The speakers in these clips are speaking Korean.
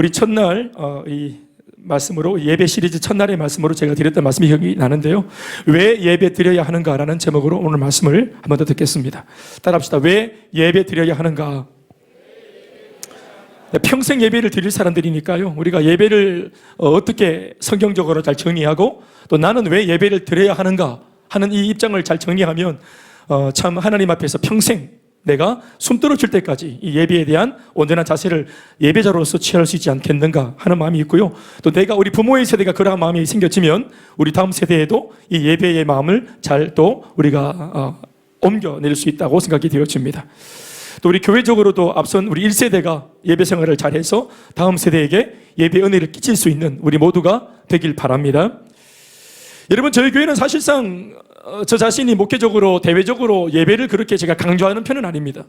우리 첫날 이 말씀으로 예배 시리즈 첫날의 말씀으로 제가 드렸던 말씀이 기억이 나는데요. 왜 예배 드려야 하는가라는 제목으로 오늘 말씀을 한 번 더 듣겠습니다. 따라합시다. 왜 예배 드려야 하는가? 평생 예배를 드릴 사람들이니까요. 우리가 예배를 어떻게 성경적으로 잘 정리하고 또 나는 왜 예배를 드려야 하는가 하는 이 입장을 잘 정리하면 참 하나님 앞에서 평생 내가 숨 떨어질 때까지 이 예배에 대한 온전한 자세를 예배자로서 취할 수 있지 않겠는가 하는 마음이 있고요. 또 내가 우리 부모의 세대가 그러한 마음이 생겨지면 우리 다음 세대에도 이 예배의 마음을 잘 또 우리가 옮겨낼 수 있다고 생각이 되어집니다. 또 우리 교회적으로도 앞선 우리 1세대가 예배 생활을 잘해서 다음 세대에게 예배 은혜를 끼칠 수 있는 우리 모두가 되길 바랍니다. 여러분, 저희 교회는 사실상 저 자신이 목회적으로 대외적으로 예배를 그렇게 제가 강조하는 편은 아닙니다.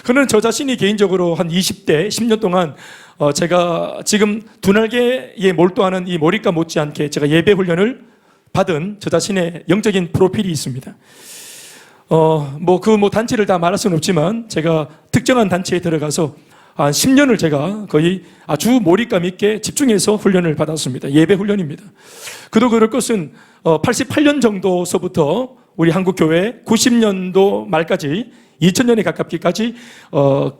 그는 저 자신이 개인적으로 한 20대 10년 동안 제가 지금 두 날개에 몰두하는 이 몰입감 못지않게 제가 예배 훈련을 받은 저 자신의 영적인 프로필이 있습니다. 단체를 다 말할 수는 없지만 제가 특정한 단체에 들어가서 한 10년을 제가 거의 아주 몰입감 있게 집중해서 훈련을 받았습니다. 예배 훈련입니다. 그도 그럴 것은 88년 정도서부터 우리 한국교회 90년도 말까지 2000년에 가깝기까지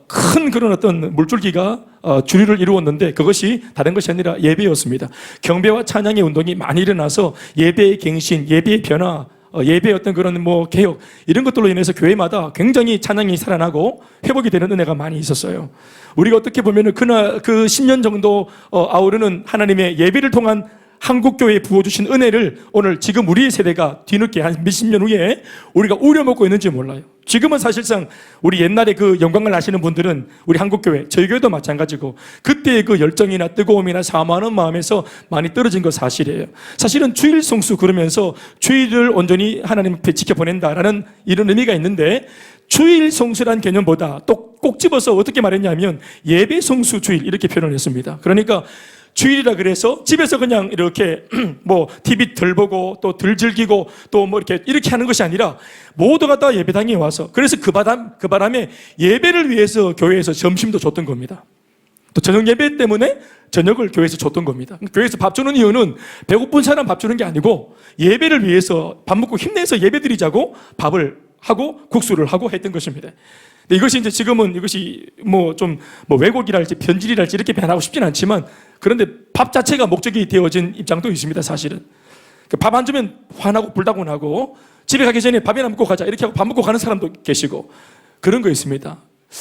큰 그런 어떤 물줄기가 주류를 이루었는데 그것이 다른 것이 아니라 예배였습니다. 경배와 찬양의 운동이 많이 일어나서 예배의 갱신, 예배의 변화, 예배의 어떤 그런 개혁 이런 것들로 인해서 교회마다 굉장히 찬양이 살아나고 회복이 되는 은혜가 많이 있었어요. 우리가 어떻게 보면은 그 10년 정도 아우르는 하나님의 예배를 통한 한국교회에 부어주신 은혜를 오늘 지금 우리의 세대가 뒤늦게 한 몇십 년 후에 우리가 우려먹고 있는지 몰라요. 지금은 사실상 우리 옛날에 그 영광을 아시는 분들은 우리 한국교회, 저희 교회도 마찬가지고 그때의 그 열정이나 뜨거움이나 사모하는 마음에서 많이 떨어진 거 사실이에요. 사실은 주일 성수 그러면서 주일을 온전히 하나님 앞에 지켜보낸다라는 이런 의미가 있는데 주일 성수란 개념보다 또 꼭 집어서 어떻게 말했냐면 예배 성수 주일 이렇게 표현을 했습니다. 그러니까 주일이라 그래서 집에서 그냥 이렇게 TV 덜 보고 또 덜 즐기고 또 이렇게 하는 것이 아니라 모두가 다 예배당에 와서 그래서 그 바람에 예배를 위해서 교회에서 점심도 줬던 겁니다. 또 저녁 예배 때문에 저녁을 교회에서 줬던 겁니다. 교회에서 밥 주는 이유는 배고픈 사람 밥 주는 게 아니고 예배를 위해서 밥 먹고 힘내서 예배 드리자고 밥을 하고 국수를 하고 했던 것입니다. 근데 이것이 이제 지금은 이것이 왜곡이랄지 변질이랄지 이렇게 변하고 싶진 않지만 그런데 밥 자체가 목적이 되어진 입장도 있습니다. 사실은 밥 안 주면 화나고 불다고 나고 집에 가기 전에 밥이나 먹고 가자 이렇게 하고 밥 먹고 가는 사람도 계시고 그런 거 있습니다.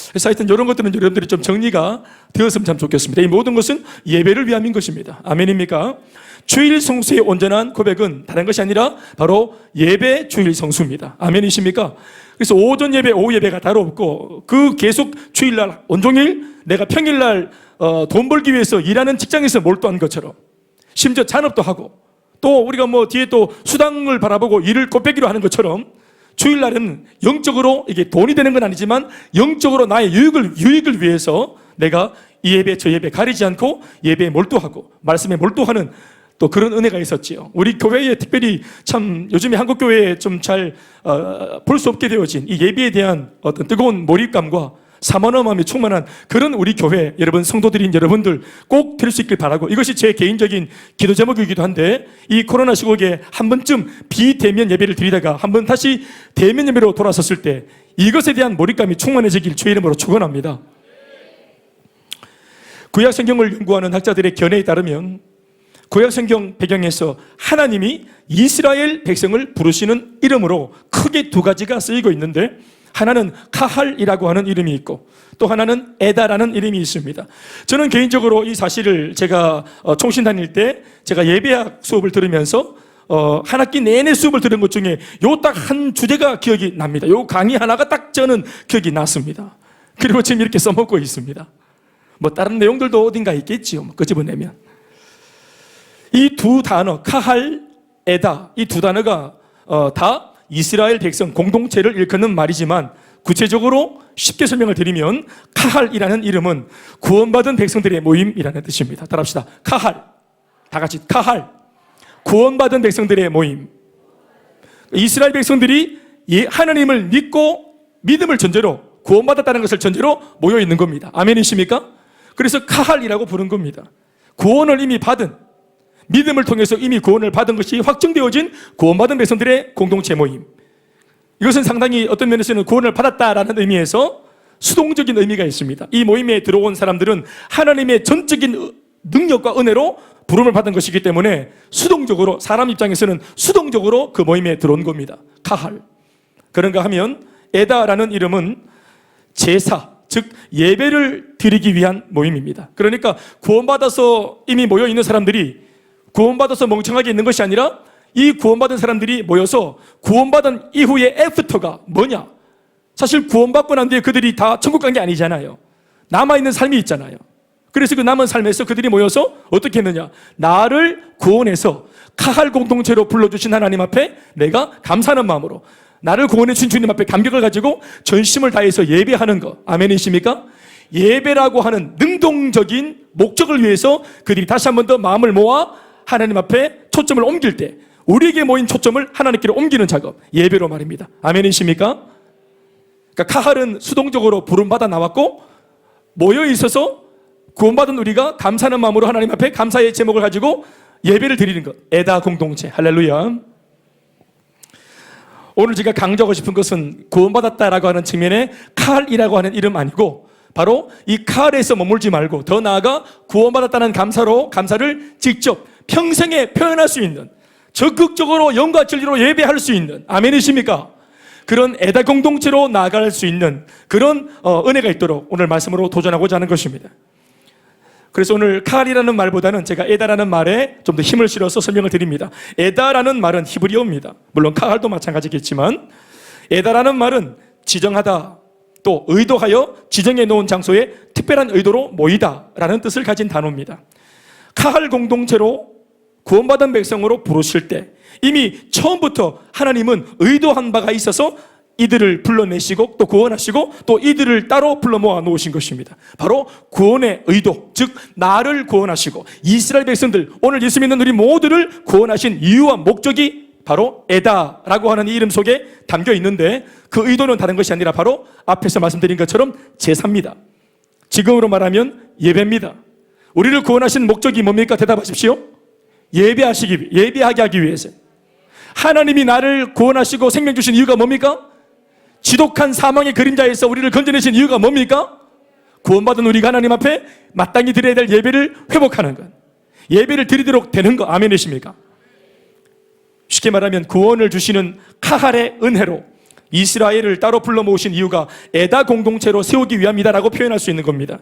그래서 하여튼 이런 것들은 여러분들이 좀 정리가 되었으면 참 좋겠습니다. 이 모든 것은 예배를 위함인 것입니다. 아멘입니까? 주일 성수의 온전한 고백은 다른 것이 아니라 바로 예배 주일 성수입니다. 아멘이십니까? 그래서 오전 예배, 오후 예배가 따로 없고 그 계속 주일날 온종일 내가 평일날 돈 벌기 위해서 일하는 직장에서 몰두한 것처럼 심지어 잔업도 하고 또 우리가 뒤에 또 수당을 바라보고 일을 곱빼기로 하는 것처럼 주일날은 영적으로 이게 돈이 되는 건 아니지만 영적으로 나의 유익을 위해서 내가 이 예배 저 예배 가리지 않고 예배에 몰두하고 말씀에 몰두하는 또 그런 은혜가 있었지요. 우리 교회에 특별히 참 요즘에 한국교회에 좀 잘 볼 수 없게 되어진 이 예배에 대한 어떤 뜨거운 몰입감과 사모하는 마음이 충만한 그런 우리 교회 여러분 성도들인 여러분들 꼭 될 수 있길 바라고 이것이 제 개인적인 기도 제목이기도 한데 이 코로나 시국에 한 번쯤 비대면 예배를 드리다가 한 번 다시 대면 예배로 돌아섰을 때 이것에 대한 몰입감이 충만해지길 주의 이름으로 축원합니다. 구약 성경을 연구하는 학자들의 견해에 따르면 구약 성경 배경에서 하나님이 이스라엘 백성을 부르시는 이름으로 크게 두 가지가 쓰이고 있는데 하나는 카할이라고 하는 이름이 있고 또 하나는 에다라는 이름이 있습니다. 저는 개인적으로 이 사실을 제가 총신 다닐 때 제가 예배학 수업을 들으면서 한 학기 내내 수업을 들은 것 중에 요 딱 한 주제가 기억이 납니다. 요 강의 하나가 딱 저는 기억이 났습니다. 그리고 지금 이렇게 써먹고 있습니다. 다른 내용들도 어딘가 있겠지요. 끄집어내면 이 두 단어 카할, 에다 이 두 단어가 다 이스라엘 백성 공동체를 일컫는 말이지만 구체적으로 쉽게 설명을 드리면 카할이라는 이름은 구원받은 백성들의 모임이라는 뜻입니다. 따라합시다. 카할. 다 같이 카할. 구원받은 백성들의 모임. 이스라엘 백성들이 하나님을 믿고 믿음을 전제로 구원받았다는 것을 전제로 모여 있는 겁니다. 아멘이십니까? 그래서 카할이라고 부른 겁니다. 구원을 이미 받은, 믿음을 통해서 이미 구원을 받은 것이 확정되어진 구원받은 백성들의 공동체 모임. 이것은 상당히 어떤 면에서는 구원을 받았다라는 의미에서 수동적인 의미가 있습니다. 이 모임에 들어온 사람들은 하나님의 전적인 능력과 은혜로 부름을 받은 것이기 때문에 수동적으로, 사람 입장에서는 수동적으로 그 모임에 들어온 겁니다. 카할. 그런가 하면 에다라는 이름은 제사, 즉 예배를 드리기 위한 모임입니다. 그러니까 구원받아서 이미 모여 있는 사람들이 구원받아서 멍청하게 있는 것이 아니라 이 구원받은 사람들이 모여서 구원받은 이후의 애프터가 뭐냐? 사실 구원받고 난 뒤에 그들이 다 천국 간 게 아니잖아요. 남아있는 삶이 있잖아요. 그래서 그 남은 삶에서 그들이 모여서 어떻게 했느냐? 나를 구원해서 카할 공동체로 불러주신 하나님 앞에 내가 감사하는 마음으로, 나를 구원해 주신 주님 앞에 감격을 가지고 전심을 다해서 예배하는 것. 아멘이십니까? 예배라고 하는 능동적인 목적을 위해서 그들이 다시 한 번 더 마음을 모아 하나님 앞에 초점을 옮길 때, 우리에게 모인 초점을 하나님께로 옮기는 작업, 예배로 말입니다. 아멘이십니까? 그러니까 카할은 수동적으로 부름받아 나왔고, 모여 있어서 구원받은 우리가 감사하는 마음으로 하나님 앞에 감사의 제목을 가지고 예배를 드리는 것. 에다 공동체. 할렐루야. 오늘 제가 강조하고 싶은 것은 구원받았다라고 하는 측면에 카할이라고 하는 이름 아니고, 바로 이 카할에서 머물지 말고 더 나아가 구원받았다는 감사를 직접 평생에 표현할 수 있는, 적극적으로 영과 진리로 예배할 수 있는, 아멘이십니까? 그런 에다 공동체로 나아갈 수 있는 그런 은혜가 있도록 오늘 말씀으로 도전하고자 하는 것입니다. 그래서 오늘 카할이라는 말보다는 제가 에다라는 말에 좀 더 힘을 실어서 설명을 드립니다. 에다라는 말은 히브리어입니다. 물론 카할도 마찬가지겠지만, 에다라는 말은 지정하다, 또 의도하여 지정해 놓은 장소에 특별한 의도로 모이다라는 뜻을 가진 단어입니다. 카할 공동체로 구원받은 백성으로 부르실 때 이미 처음부터 하나님은 의도한 바가 있어서 이들을 불러내시고 또 구원하시고 또 이들을 따로 불러 모아 놓으신 것입니다. 바로 구원의 의도, 즉 나를 구원하시고 이스라엘 백성들, 오늘 예수 믿는 우리 모두를 구원하신 이유와 목적이 바로 에다라고 하는 이 이름 속에 담겨 있는데, 그 의도는 다른 것이 아니라 바로 앞에서 말씀드린 것처럼 제사입니다. 지금으로 말하면 예배입니다. 우리를 구원하신 목적이 뭡니까? 대답하십시오. 예배하게 하기 위해서. 하나님이 나를 구원하시고 생명 주신 이유가 뭡니까? 지독한 사망의 그림자에서 우리를 건져내신 이유가 뭡니까? 구원받은 우리가 하나님 앞에 마땅히 드려야 될 예배를 회복하는 것, 예배를 드리도록 되는 것. 아멘이십니까? 쉽게 말하면 구원을 주시는 카할의 은혜로 이스라엘을 따로 불러 모으신 이유가 에다 공동체로 세우기 위함이다라고 표현할 수 있는 겁니다.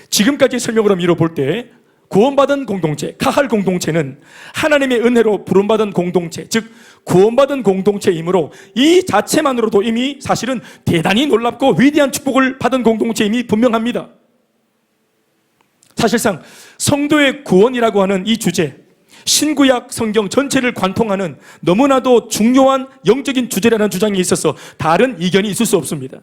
지금까지 설명으로 미뤄 볼 때 구원받은 공동체, 카할 공동체는 하나님의 은혜로 부름받은 공동체, 즉 구원받은 공동체이므로 이 자체만으로도 이미 사실은 대단히 놀랍고 위대한 축복을 받은 공동체임이 분명합니다. 사실상 성도의 구원이라고 하는 이 주제, 신구약 성경 전체를 관통하는 너무나도 중요한 영적인 주제라는 주장에 있어서 다른 이견이 있을 수 없습니다.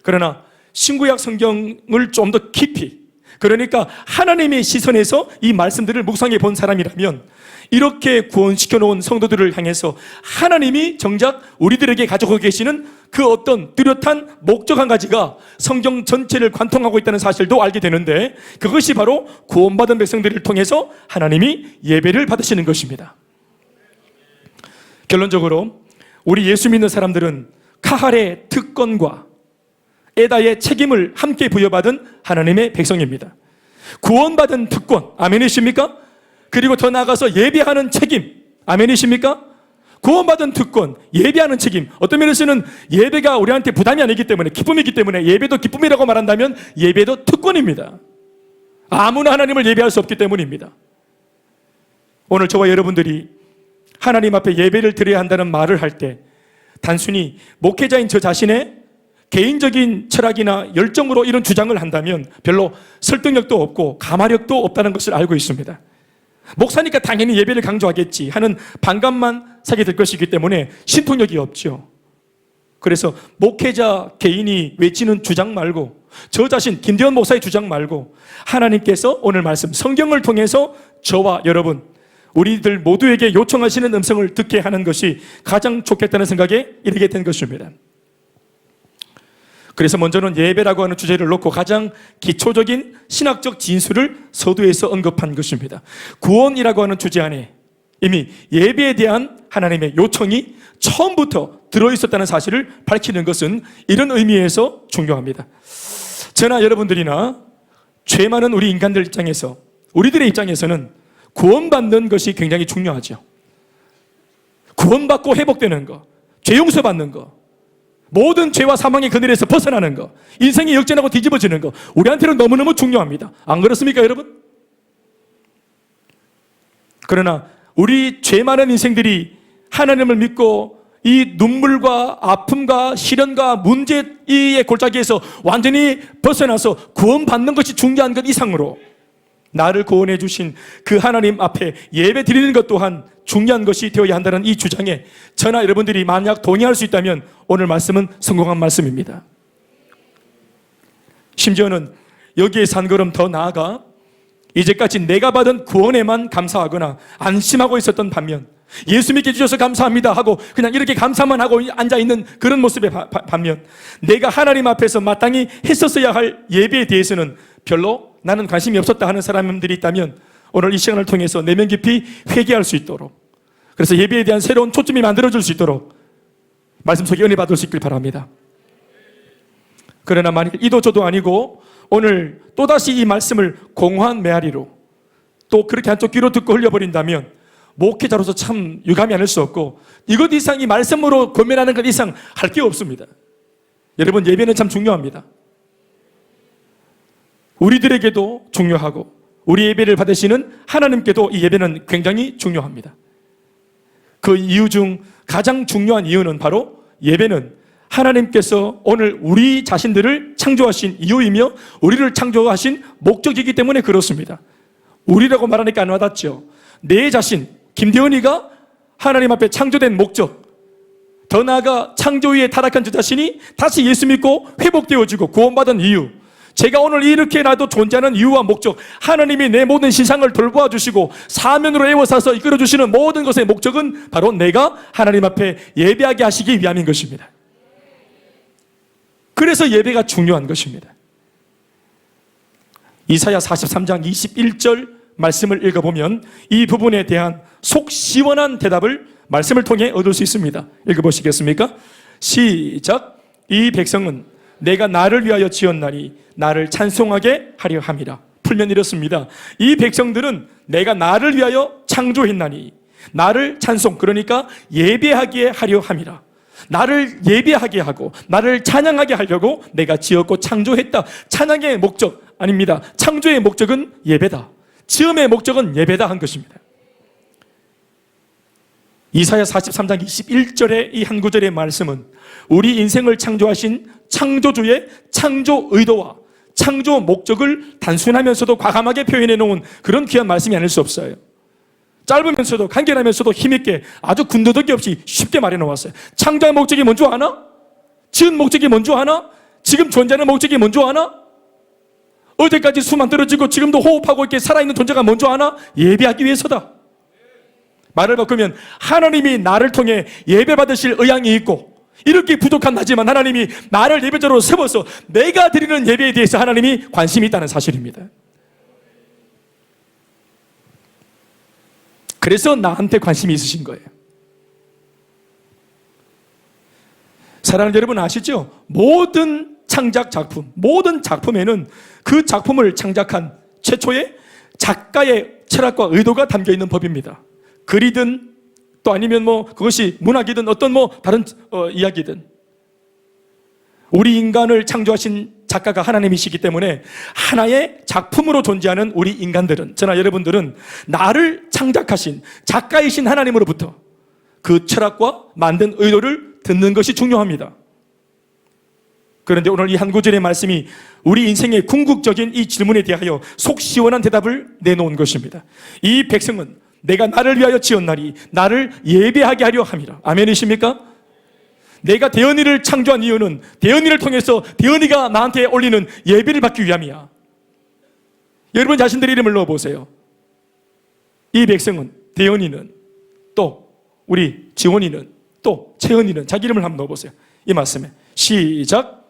그러나 신구약 성경을 좀 더 깊이, 그러니까 하나님의 시선에서 이 말씀들을 묵상해 본 사람이라면 이렇게 구원시켜 놓은 성도들을 향해서 하나님이 정작 우리들에게 가지고 계시는 그 어떤 뚜렷한 목적 한 가지가 성경 전체를 관통하고 있다는 사실도 알게 되는데, 그것이 바로 구원받은 백성들을 통해서 하나님이 예배를 받으시는 것입니다. 결론적으로 우리 예수 믿는 사람들은 카할의 특권과 에다의 책임을 함께 부여받은 하나님의 백성입니다. 구원받은 특권, 아멘이십니까? 그리고 더 나아가서 예배하는 책임, 아멘이십니까? 구원받은 특권, 예배하는 책임. 어떤 면에서는 예배가 우리한테 부담이 아니기 때문에, 기쁨이기 때문에 예배도 기쁨이라고 말한다면 예배도 특권입니다. 아무나 하나님을 예배할 수 없기 때문입니다. 오늘 저와 여러분들이 하나님 앞에 예배를 드려야 한다는 말을 할 때 단순히 목회자인 저 자신의 개인적인 철학이나 열정으로 이런 주장을 한다면 별로 설득력도 없고 가마력도 없다는 것을 알고 있습니다. 목사니까 당연히 예배를 강조하겠지 하는 반감만 사게 될 것이기 때문에 신통력이 없죠. 그래서 목회자 개인이 외치는 주장 말고, 저 자신 김대원 목사의 주장 말고, 하나님께서 오늘 말씀 성경을 통해서 저와 여러분, 우리들 모두에게 요청하시는 음성을 듣게 하는 것이 가장 좋겠다는 생각에 이르게 된 것입니다. 그래서 먼저는 예배라고 하는 주제를 놓고 가장 기초적인 신학적 진술을 서두에서 언급한 것입니다. 구원이라고 하는 주제 안에 이미 예배에 대한 하나님의 요청이 처음부터 들어있었다는 사실을 밝히는 것은 이런 의미에서 중요합니다. 저나 여러분들이나 죄 많은 우리 인간들 입장에서, 우리들의 입장에서는 구원받는 것이 굉장히 중요하죠. 구원받고 회복되는 것, 죄 용서받는 것, 모든 죄와 사망의 그늘에서 벗어나는 것, 인생이 역전하고 뒤집어지는 것, 우리한테는 너무너무 중요합니다. 안 그렇습니까, 여러분? 그러나 우리 죄 많은 인생들이 하나님을 믿고 이 눈물과 아픔과 시련과 문제의 골짜기에서 완전히 벗어나서 구원받는 것이 중요한 것 이상으로 나를 구원해 주신 그 하나님 앞에 예배 드리는 것 또한 중요한 것이 되어야 한다는 이 주장에 저나 여러분들이 만약 동의할 수 있다면 오늘 말씀은 성공한 말씀입니다. 심지어는 여기에서 한 걸음 더 나아가 이제까지 내가 받은 구원에만 감사하거나 안심하고 있었던 반면, 예수 믿게 해주셔서 감사합니다 하고 그냥 이렇게 감사만 하고 앉아있는 그런 모습의 반면, 내가 하나님 앞에서 마땅히 했었어야 할 예배에 대해서는 별로 나는 관심이 없었다 하는 사람들이 있다면 오늘 이 시간을 통해서 내면 깊이 회개할 수 있도록, 그래서 예배에 대한 새로운 초점이 만들어질 수 있도록 말씀 속에 은혜 받을 수 있길 바랍니다. 그러나 만일 이도 저도 아니고 오늘 또다시 이 말씀을 공허한 메아리로 또 그렇게 한쪽 귀로 듣고 흘려버린다면 목회자로서 참 유감이 않을 수 없고 이것 이상 이 말씀으로 권면하는 것 이상 할 게 없습니다. 여러분, 예배는 참 중요합니다. 우리들에게도 중요하고 우리 예배를 받으시는 하나님께도 이 예배는 굉장히 중요합니다. 그 이유 중 가장 중요한 이유는 바로 예배는 하나님께서 오늘 우리 자신들을 창조하신 이유이며 우리를 창조하신 목적이기 때문에 그렇습니다. 우리라고 말하니까 안 와닿죠. 내 자신, 김대원이가 하나님 앞에 창조된 목적, 더 나아가 창조 위에 타락한 저 자신이 다시 예수 믿고 회복되어지고 구원받은 이유, 제가 오늘 이렇게 나도 존재하는 이유와 목적, 하나님이 내 모든 신상을 돌보아 주시고 사면으로 에워싸서 이끌어 주시는 모든 것의 목적은 바로 내가 하나님 앞에 예배하게 하시기 위함인 것입니다. 그래서 예배가 중요한 것입니다. 이사야 43장 21절 말씀을 읽어보면 이 부분에 대한 속 시원한 대답을 말씀을 통해 얻을 수 있습니다. 읽어보시겠습니까? 시작. 이 백성은 내가 나를 위하여 지었나니 나를 찬송하게 하려 함이라. 풀면 이렇습니다. 이 백성들은 내가 나를 위하여 창조했나니 나를 찬송, 그러니까 예배하게 하려 함이라. 나를 예배하게 하고 나를 찬양하게 하려고 내가 지었고 창조했다. 찬양의 목적 아닙니다. 창조의 목적은 예배다. 지음의 목적은 예배다 한 것입니다. 이사야 43장 21절의 이 한 구절의 말씀은 우리 인생을 창조하신 창조주의 창조 의도와 창조 목적을 단순하면서도 과감하게 표현해 놓은 그런 귀한 말씀이 아닐 수 없어요. 짧으면서도 간결하면서도 힘있게 아주 군더더기 없이 쉽게 말해 놓았어요. 창조의 목적이 뭔지 아나? 지은 목적이 뭔지 아나? 지금 존재하는 목적이 뭔지 아나? 어제까지 숨 안 떨어지고 지금도 호흡하고 이렇게 살아있는 존재가 뭔지 아나? 예배하기 위해서다. 말을 바꾸면 하나님이 나를 통해 예배 받으실 의향이 있고 이렇게 부족한 나지만 하나님이 나를 예배자로 세워서 내가 드리는 예배에 대해서 하나님이 관심이 있다는 사실입니다. 그래서 나한테 관심이 있으신 거예요. 사랑하는 여러분 아시죠? 모든 창작 작품, 모든 작품에는 그 작품을 창작한 최초의 작가의 철학과 의도가 담겨 있는 법입니다. 글이든 또 아니면 그것이 문학이든 어떤 다른 이야기든 우리 인간을 창조하신 작가가 하나님이시기 때문에 하나의 작품으로 존재하는 우리 인간들은, 저나 여러분들은 나를 창작하신 작가이신 하나님으로부터 그 철학과 만든 의도를 듣는 것이 중요합니다. 그런데 오늘 이 한 구절의 말씀이 우리 인생의 궁극적인 이 질문에 대하여 속 시원한 대답을 내놓은 것입니다. 이 백성은 내가 나를 위하여 지었나니 나를 예배하게 하려 함이라. 아멘이십니까? 내가 대언이를 창조한 이유는 대언이를 통해서 대언이가 나한테 올리는 예배를 받기 위함이야. 여러분 자신들의 이름을 넣어보세요. 이 백성은, 대언이는, 또 우리 지원이는, 또 채은이는 자기 이름을 한번 넣어보세요. 이 말씀에 시작.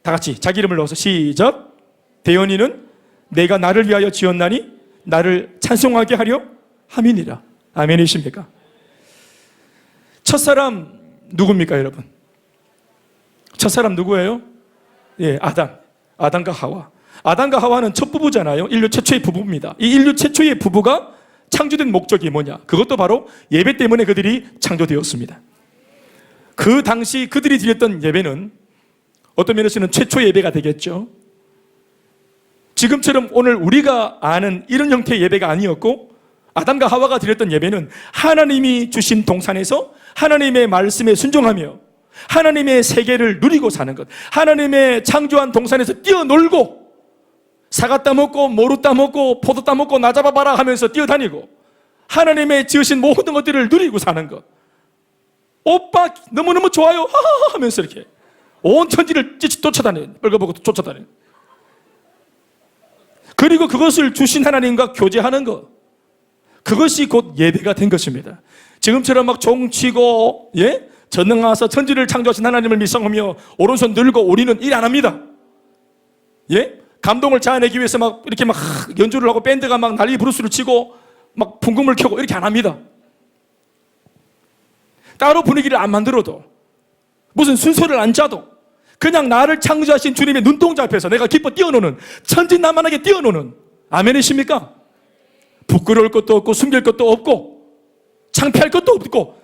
다 같이 자기 이름을 넣어서 시작. 대언이는 내가 나를 위하여 지었나니 나를 찬송하게 하려 함이니라. 아멘이십니까? 첫사람 누굽니까, 여러분? 첫사람 누구예요? 예, 아담과 하와. 아담과 하와는 첫 부부잖아요. 인류 최초의 부부입니다. 이 인류 최초의 부부가 창조된 목적이 뭐냐? 그것도 바로 예배 때문에 그들이 창조되었습니다. 그 당시 그들이 드렸던 예배는 어떤 면에서는 최초 예배가 되겠죠. 지금처럼 오늘 우리가 아는 이런 형태의 예배가 아니었고, 아담과 하와가 드렸던 예배는 하나님이 주신 동산에서 하나님의 말씀에 순종하며 하나님의 세계를 누리고 사는 것, 하나님의 창조한 동산에서 뛰어놀고 사과 따먹고 모루 따먹고 포도 따먹고 나 잡아봐라 하면서 뛰어다니고 하나님의 지으신 모든 것들을 누리고 사는 것. 오빠 너무너무 좋아요 하하하 하면서 이렇게 온 천지를 쫓아다니는, 뻘거보고 쫓아다니는, 그리고 그것을 주신 하나님과 교제하는 것, 그것이 곧 예배가 된 것입니다. 지금처럼 막 종치고 전능하사 천지를 창조하신 하나님을 믹상하며 오른손 들고 우리는 일 안 합니다. 감동을 자아내기 위해서 막 이렇게 막 연주를 하고 밴드가 막 난리 브루스를 치고 막 풍금을 켜고 이렇게 안 합니다. 따로 분위기를 안 만들어도, 무슨 순서를 안 짜도, 그냥 나를 창조하신 주님의 눈동자 앞에서 내가 기뻐 뛰어노는, 천진난만하게 뛰어노는, 아멘이십니까? 부끄러울 것도 없고 숨길 것도 없고 창피할 것도 없고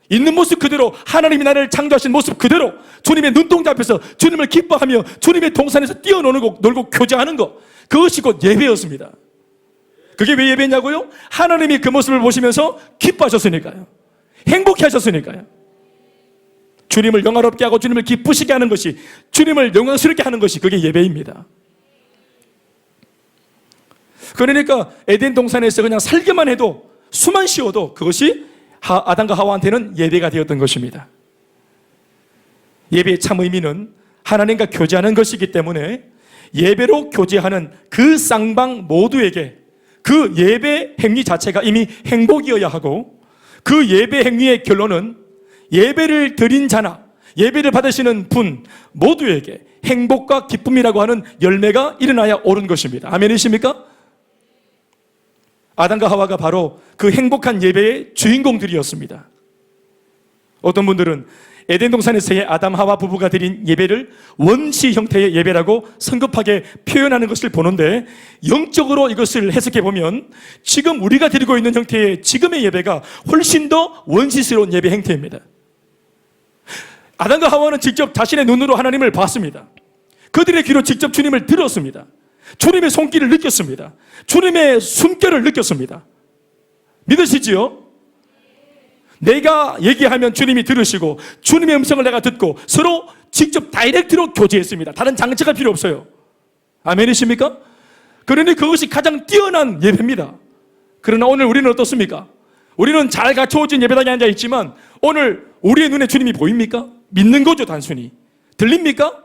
있는 모습 그대로, 하나님이 나를 창조하신 모습 그대로 주님의 눈동자 앞에서 주님을 기뻐하며 주님의 동산에서 뛰어놀고 놀고 교제하는 것, 그것이 곧 예배였습니다. 그게 왜 예배냐고요? 하나님이 그 모습을 보시면서 기뻐하셨으니까요. 행복해 하셨으니까요. 주님을 영화롭게 하고 주님을 기쁘시게 하는 것이, 주님을 영광스럽게 하는 것이 그게 예배입니다. 그러니까 에덴 동산에서 그냥 살기만 해도, 수만 쉬어도 그것이 아담과 하와한테는 예배가 되었던 것입니다. 예배의 참 의미는 하나님과 교제하는 것이기 때문에 예배로 교제하는 그 쌍방 모두에게 그 예배 행위 자체가 이미 행복이어야 하고, 그 예배 행위의 결론은 예배를 드린 자나 예배를 받으시는 분 모두에게 행복과 기쁨이라고 하는 열매가 일어나야 옳은 것입니다. 아멘이십니까? 아담과 하와가 바로 그 행복한 예배의 주인공들이었습니다. 어떤 분들은 에덴 동산에서의 아담 하와 부부가 드린 예배를 원시 형태의 예배라고 성급하게 표현하는 것을 보는데, 영적으로 이것을 해석해 보면 지금 우리가 드리고 있는 형태의 지금의 예배가 훨씬 더 원시스러운 예배 행태입니다. 아담과 하와는 직접 자신의 눈으로 하나님을 봤습니다. 그들의 귀로 직접 주님을 들었습니다. 주님의 손길을 느꼈습니다. 주님의 숨결을 느꼈습니다. 믿으시지요? 내가 얘기하면 주님이 들으시고 주님의 음성을 내가 듣고 서로 직접 다이렉트로 교제했습니다. 다른 장치가 필요 없어요. 아멘이십니까? 그러니 그것이 가장 뛰어난 예배입니다. 그러나 오늘 우리는 어떻습니까? 우리는 잘 갖춰진 예배당에 앉아 있지만 오늘 우리의 눈에 주님이 보입니까? 믿는 거죠, 단순히. 들립니까?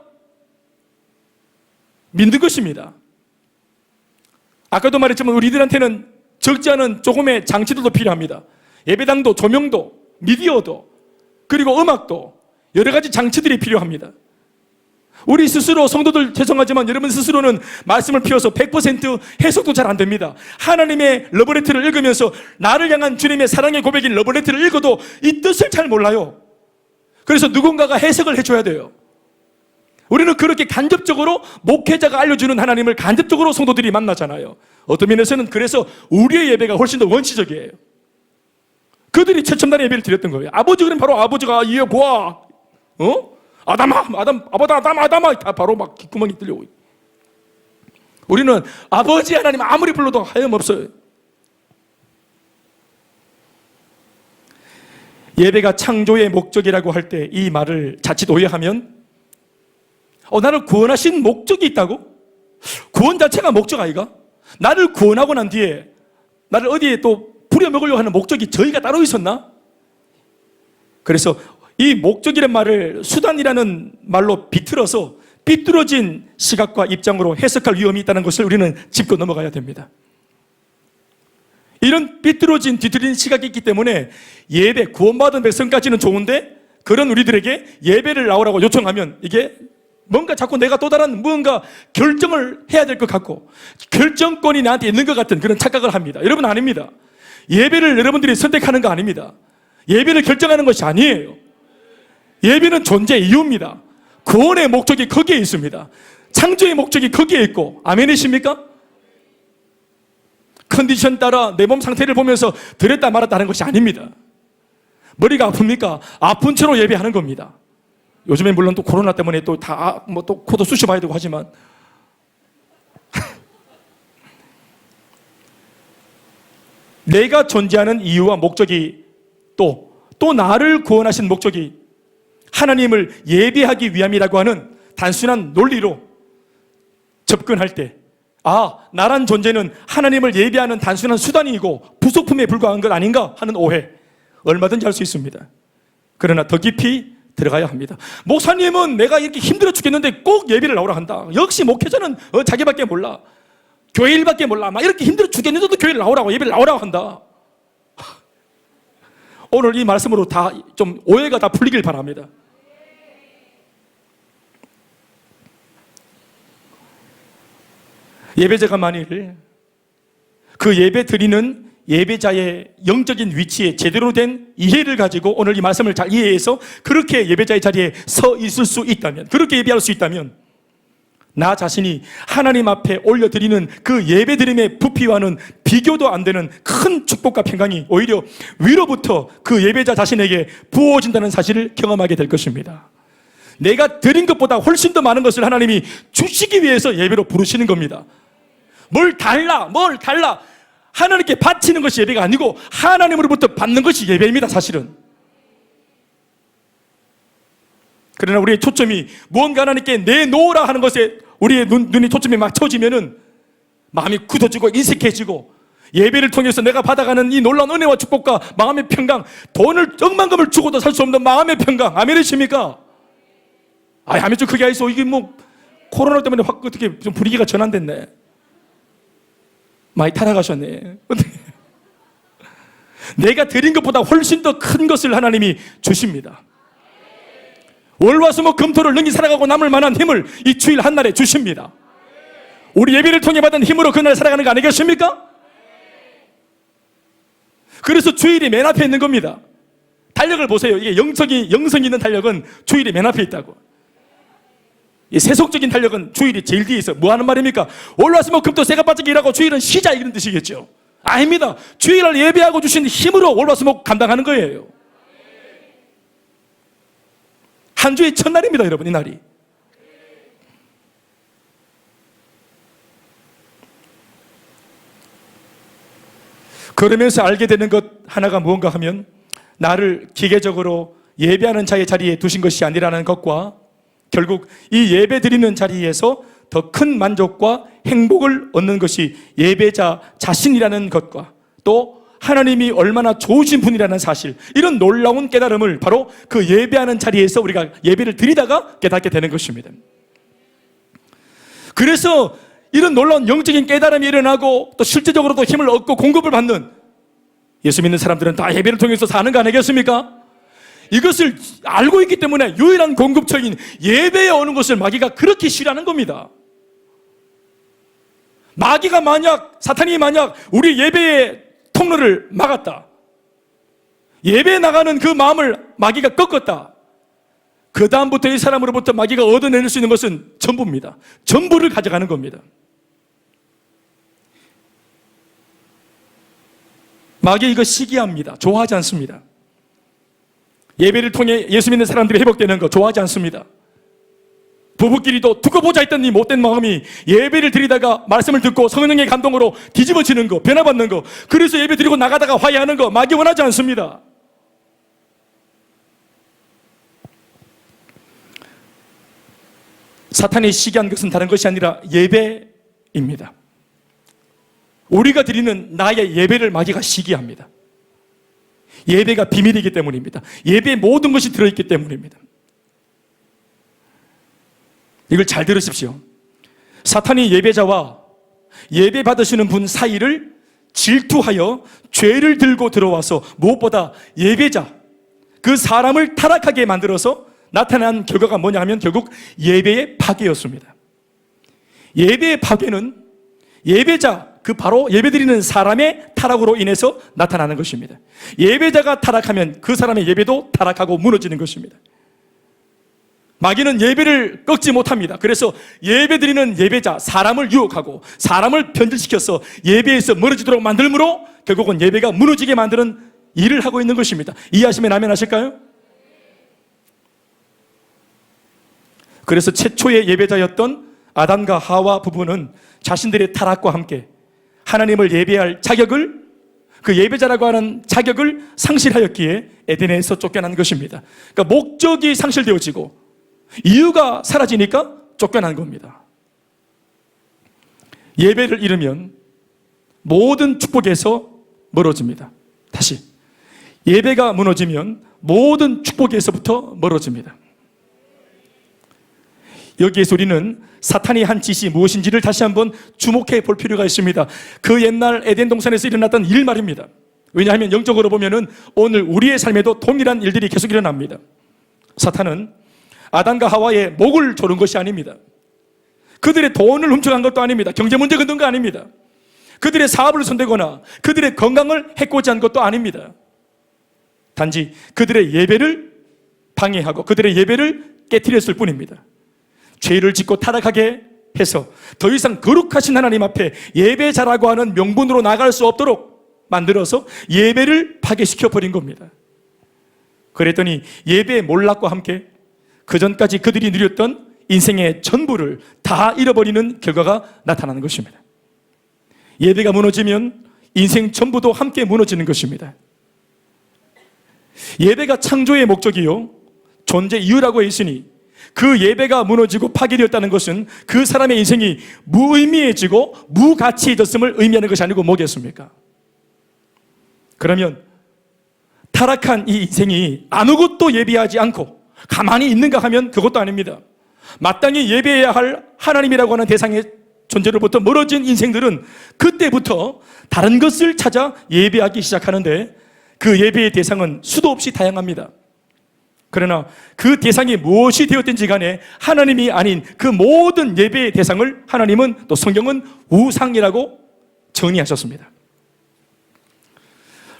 믿는 것입니다. 아까도 말했지만 우리들한테는 적지 않은 조금의 장치들도 필요합니다. 예배당도, 조명도, 미디어도, 그리고 음악도, 여러 가지 장치들이 필요합니다. 우리 스스로, 성도들 죄송하지만 여러분 스스로는 말씀을 피워서 100% 해석도 잘 안 됩니다. 하나님의 러브레터를 읽으면서 나를 향한 주님의 사랑의 고백인 러브레터를 읽어도 이 뜻을 잘 몰라요. 그래서 누군가가 해석을 해줘야 돼요. 우리는 그렇게 간접적으로 목회자가 알려주는 하나님을 간접적으로 성도들이 만나잖아요. 어떤 면에서는 그래서 우리의 예배가 훨씬 더 원시적이에요. 그들이 최첨단의 예배를 드렸던 거예요. 아버지, 그럼 바로 아버지가 이어 보아, 아담아 다 바로 막 귓구멍이 뚫려오고. 우리는 아버지 하나님 아무리 불러도 하염없어요. 예배가 창조의 목적이라고 할 때 이 말을 자칫 오해하면 나를 구원하신 목적이 있다고? 구원 자체가 목적 아이가? 나를 구원하고 난 뒤에 나를 어디에 또 부려먹으려고 하는 목적이 저희가 따로 있었나? 그래서 이 목적이라는 말을 수단이라는 말로 비틀어서 삐뚤어진 시각과 입장으로 해석할 위험이 있다는 것을 우리는 짚고 넘어가야 됩니다. 이런 삐뚤어진 뒤틀린 시각이 있기 때문에 예배, 구원받은 백성까지는 좋은데 그런 우리들에게 예배를 나오라고 요청하면 이게 뭔가 자꾸 내가 또 다른 무언가 결정을 해야 될 것 같고 결정권이 나한테 있는 것 같은 그런 착각을 합니다. 여러분, 아닙니다. 예배를 여러분들이 선택하는 거 아닙니다. 예배를 결정하는 것이 아니에요. 예배는 존재 이유입니다. 구원의 목적이 거기에 있습니다. 창조의 목적이 거기에 있고, 아멘이십니까? 컨디션 따라 내 몸 상태를 보면서 드렸다 말았다 하는 것이 아닙니다. 머리가 아픕니까? 아픈 채로 예배하는 겁니다. 요즘에 물론 또 코로나 때문에 또 다 또 코도 쑤셔봐야 되고 하지만 내가 존재하는 이유와 목적이 또 나를 구원하신 목적이 하나님을 예배하기 위함이라고 하는 단순한 논리로 접근할 때, 나란 존재는 하나님을 예배하는 단순한 수단이고 부속품에 불과한 것 아닌가 하는 오해, 얼마든지 할 수 있습니다. 그러나 더 깊이 들어가야 합니다. 목사님은 내가 이렇게 힘들어 죽겠는데 꼭 예배를 나오라 한다. 역시 목회자는 자기밖에 몰라. 교회 일밖에 몰라. 막 이렇게 힘들어 죽겠는데도 교회를 나오라고, 예배를 나오라고 한다. 오늘 이 말씀으로 다 좀 오해가 다 풀리길 바랍니다. 예배자가 만일 그 예배 드리는 예배자의 영적인 위치에 제대로 된 이해를 가지고 오늘 이 말씀을 잘 이해해서 그렇게 예배자의 자리에 서 있을 수 있다면, 그렇게 예배할 수 있다면 나 자신이 하나님 앞에 올려드리는 그 예배드림의 부피와는 비교도 안 되는 큰 축복과 평강이 오히려 위로부터 그 예배자 자신에게 부어진다는 사실을 경험하게 될 것입니다. 내가 드린 것보다 훨씬 더 많은 것을 하나님이 주시기 위해서 예배로 부르시는 겁니다. 뭘 달라 하나님께 바치는 것이 예배가 아니고 하나님으로부터 받는 것이 예배입니다, 사실은. 그러나 우리의 초점이 무언가 하나님께 내놓으라 하는 것에 우리의 눈이 초점이 막 쳐지면은 마음이 굳어지고 인색해지고, 예배를 통해서 내가 받아가는 이 놀라운 은혜와 축복과 마음의 평강, 돈을 억만금을 주고도 살 수 없는 마음의 평강, 아멘이십니까? 아멘 좀 크게 하이소. 이게 뭐 코로나 때문에 확 어떻게 좀 분위기가 전환됐네. 많이 타락하셨네. 내가 드린 것보다 훨씬 더 큰 것을 하나님이 주십니다. 월화수목 금토를 능히 살아가고 남을 만한 힘을 이 주일 한날에 주십니다. 우리 예배를 통해 받은 힘으로 그날 살아가는 거 아니겠습니까? 그래서 주일이 맨 앞에 있는 겁니다. 달력을 보세요. 이게 영성이 있는 달력은 주일이 맨 앞에 있다고. 이 세속적인 달력은 주일이 제일 뒤에 있어. 뭐 하는 말입니까? 월화수목 금토 새가 빠지게 일하고 주일은 쉬자, 이런 뜻이겠죠. 아닙니다. 주일을 예배하고 주신 힘으로 월화수목 감당하는 거예요. 한 주의 첫날입니다, 여러분, 이 날이. 그러면서 알게 되는 것 하나가 무언가 하면, 나를 기계적으로 예배하는 자의 자리에 두신 것이 아니라는 것과, 결국 이 예배 드리는 자리에서 더 큰 만족과 행복을 얻는 것이 예배자 자신이라는 것과, 또 하나님이 얼마나 좋으신 분이라는 사실, 이런 놀라운 깨달음을 바로 그 예배하는 자리에서 우리가 예배를 드리다가 깨닫게 되는 것입니다. 그래서 이런 놀라운 영적인 깨달음이 일어나고 또 실제적으로도 힘을 얻고 공급을 받는 예수 믿는 사람들은 다 예배를 통해서 사는 거 아니겠습니까? 이것을 알고 있기 때문에 유일한 공급처인 예배에 오는 것을 마귀가 그렇게 싫어하는 겁니다. 사탄이 만약 우리 예배의 통로를 막았다, 예배에 나가는 그 마음을 마귀가 꺾었다, 그 다음부터 이 사람으로부터 마귀가 얻어낼 수 있는 것은 전부입니다. 전부를 가져가는 겁니다. 마귀 이거 시기합니다. 좋아하지 않습니다. 예배를 통해 예수 믿는 사람들이 회복되는 거 좋아하지 않습니다. 부부끼리도 두고 보자 했던 이 못된 마음이 예배를 드리다가 말씀을 듣고 성령의 감동으로 뒤집어지는 거, 변화받는 거, 그래서 예배 드리고 나가다가 화해하는 거 마귀 원하지 않습니다. 사탄이 시기한 것은 다른 것이 아니라 예배입니다. 우리가 드리는 나의 예배를 마귀가 시기합니다. 예배가 비밀이기 때문입니다. 예배에 모든 것이 들어있기 때문입니다. 이걸 잘 들으십시오. 사탄이 예배자와 예배 받으시는 분 사이를 질투하여 죄를 들고 들어와서 무엇보다 예배자, 그 사람을 타락하게 만들어서 나타난 결과가 뭐냐 하면 결국 예배의 파괴였습니다. 예배의 파괴는 예배자, 그 바로 예배드리는 사람의 타락으로 인해서 나타나는 것입니다. 예배자가 타락하면 그 사람의 예배도 타락하고 무너지는 것입니다. 마귀는 예배를 꺾지 못합니다. 그래서 예배드리는 예배자, 사람을 유혹하고 사람을 변질시켜서 예배에서 멀어지도록 만들므로 결국은 예배가 무너지게 만드는 일을 하고 있는 것입니다. 이해하시면 아멘 하실까요? 그래서 최초의 예배자였던 아담과 하와 부부는 자신들의 타락과 함께 하나님을 예배할 자격을, 그 예배자라고 하는 자격을 상실하였기에 에덴에서 쫓겨난 것입니다. 그러니까 목적이 상실되어지고 이유가 사라지니까 쫓겨난 겁니다. 예배를 잃으면 모든 축복에서 멀어집니다. 다시, 예배가 무너지면 모든 축복에서부터 멀어집니다. 여기에서 우리는 사탄이 한 짓이 무엇인지를 다시 한번 주목해 볼 필요가 있습니다. 그 옛날 에덴 동산에서 일어났던 일 말입니다. 왜냐하면 영적으로 보면은 오늘 우리의 삶에도 동일한 일들이 계속 일어납니다. 사탄은 아담과 하와의 목을 조른 것이 아닙니다. 그들의 돈을 훔쳐간 것도 아닙니다. 경제 문제 건든 거 아닙니다. 그들의 사업을 손대거나 그들의 건강을 해코지 한 것도 아닙니다. 단지 그들의 예배를 방해하고 그들의 예배를 깨트렸을 뿐입니다. 죄를 짓고 타락하게 해서 더 이상 거룩하신 하나님 앞에 예배자라고 하는 명분으로 나갈 수 없도록 만들어서 예배를 파괴시켜 버린 겁니다. 그랬더니 예배의 몰락과 함께 그전까지 그들이 누렸던 인생의 전부를 다 잃어버리는 결과가 나타나는 것입니다. 예배가 무너지면 인생 전부도 함께 무너지는 것입니다. 예배가 창조의 목적이요 존재 이유라고 했으니 그 예배가 무너지고 파괴되었다는 것은 그 사람의 인생이 무의미해지고 무가치해졌음을 의미하는 것이 아니고 뭐겠습니까? 그러면 타락한 이 인생이 아무것도 예배하지 않고 가만히 있는가 하면 그것도 아닙니다. 마땅히 예배해야 할 하나님이라고 하는 대상의 존재로부터 멀어진 인생들은 그때부터 다른 것을 찾아 예배하기 시작하는데 그 예배의 대상은 수도 없이 다양합니다. 그러나 그 대상이 무엇이 되었든지 간에 하나님이 아닌 그 모든 예배의 대상을 하나님은 또 성경은 우상이라고 정의하셨습니다.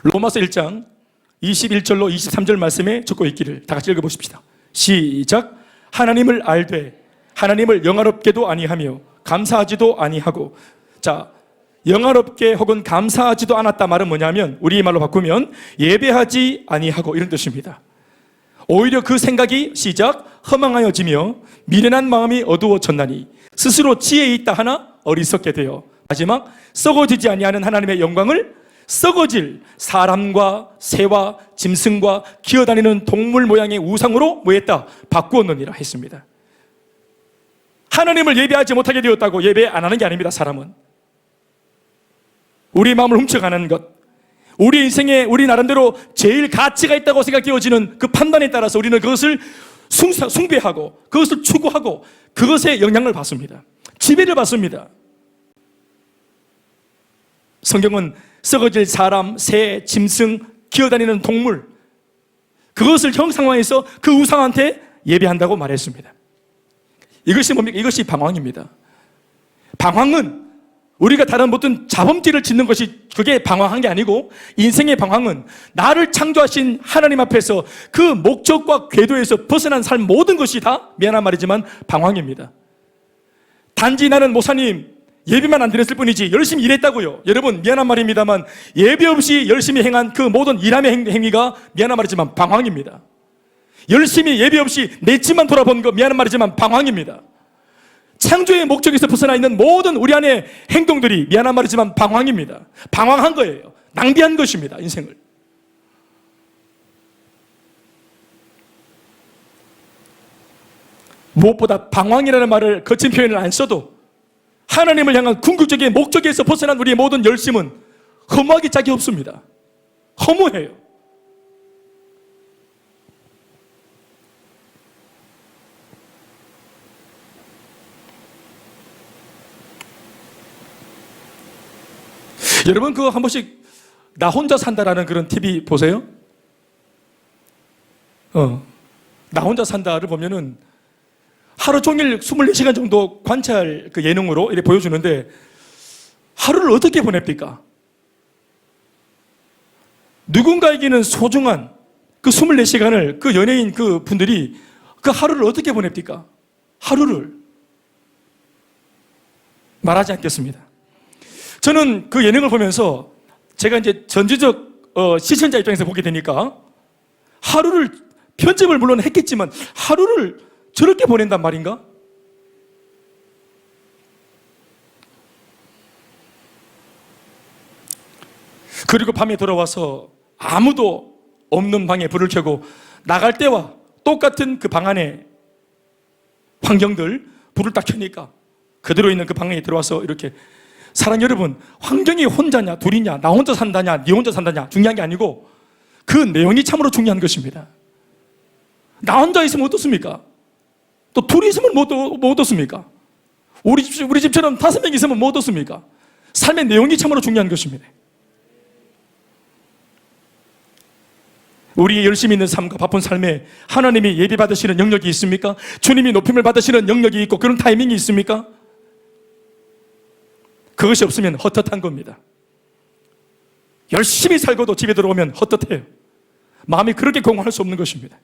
로마서 1장 21절로 23절 말씀에 적고 있기를 다 같이 읽어보십시다. 시작. 하나님을 알되 하나님을 영화롭게도 아니하며 감사하지도 아니하고. 자, 영화롭게 혹은 감사하지도 않았다 말은 뭐냐면 우리 말로 바꾸면 예배하지 아니하고 이런 뜻입니다. 오히려 그 생각이 시작 허망하여지며 미련한 마음이 어두워졌나니 스스로 지혜에 있다 하나 어리석게 되어 마지막 썩어지지 아니하는 하나님의 영광을 썩어질 사람과 새와 짐승과 기어다니는 동물 모양의 우상으로 뭐했다? 바꾸었느니라 했습니다. 하나님을 예배하지 못하게 되었다고 예배 안 하는 게 아닙니다. 사람은 우리 마음을 훔쳐가는 것, 우리 인생에 우리 나름대로 제일 가치가 있다고 생각되어지는 그 판단에 따라서 우리는 그것을 숭배하고 그것을 추구하고 그것에 영향을 받습니다. 지배를 받습니다. 성경은 썩어질 사람, 새, 짐승, 기어다니는 동물 그것을 형상화해서 그 우상한테 예배한다고 말했습니다. 이것이 뭡니까? 이것이 방황입니다. 방황은 우리가 다른 모든 자범죄를 짓는 것이 그게 방황한 게 아니고 인생의 방황은 나를 창조하신 하나님 앞에서 그 목적과 궤도에서 벗어난 삶 모든 것이 다 미안한 말이지만 방황입니다. 단지 나는 목사님 예배만 안 드렸을 뿐이지 열심히 일했다고요. 여러분 미안한 말입니다만 예배 없이 열심히 행한 그 모든 일함의 행위가 미안한 말이지만 방황입니다. 열심히 예배 없이 내 집만 돌아본 거 미안한 말이지만 방황입니다. 창조의 목적에서 벗어나 있는 모든 우리 안의 행동들이 미안한 말이지만 방황입니다. 방황한 거예요. 낭비한 것입니다. 인생을. 무엇보다 방황이라는 말을 거친 표현을 안 써도 하나님을 향한 궁극적인 목적에서 벗어난 우리의 모든 열심은 허무하기 짝이 없습니다. 허무해요. 여러분 그거 한 번씩 나 혼자 산다라는 그런 TV 보세요? 나 혼자 산다를 보면은 하루 종일 24시간 정도 관찰 그 예능으로 이렇게 보여주는데 하루를 어떻게 보냅니까? 누군가에게는 소중한 그 24시간을 그 연예인 그 분들이 그 하루를 어떻게 보냅니까? 하루를 말하지 않겠습니다. 저는 그 예능을 보면서 제가 이제 전지적 시청자 입장에서 보게 되니까 하루를 편집을 물론 했겠지만 하루를 저렇게 보낸단 말인가? 그리고 밤에 돌아와서 아무도 없는 방에 불을 켜고 나갈 때와 똑같은 그 방 안에 환경들 불을 딱 켜니까 그대로 있는 그 방에 들어와서 이렇게 사랑 여러분, 환경이 혼자냐 둘이냐 나 혼자 산다냐 니 혼자 산다냐 중요한 게 아니고 그 내용이 참으로 중요한 것입니다. 나 혼자 있으면 어떻습니까? 또 둘이 있으면 뭐 어떻습니까? 우리 집처럼 5명 있으면 뭐 어떻습니까? 삶의 내용이 참으로 중요한 것입니다. 우리의 열심히 있는 삶과 바쁜 삶에 하나님이 예배 받으시는 영역이 있습니까? 주님이 높임을 받으시는 영역이 있고 그런 타이밍이 있습니까? 그것이 없으면 헛헛한 겁니다. 열심히 살고도 집에 들어오면 헛헛해요. 마음이 그렇게 공허할 수 없는 것입니다.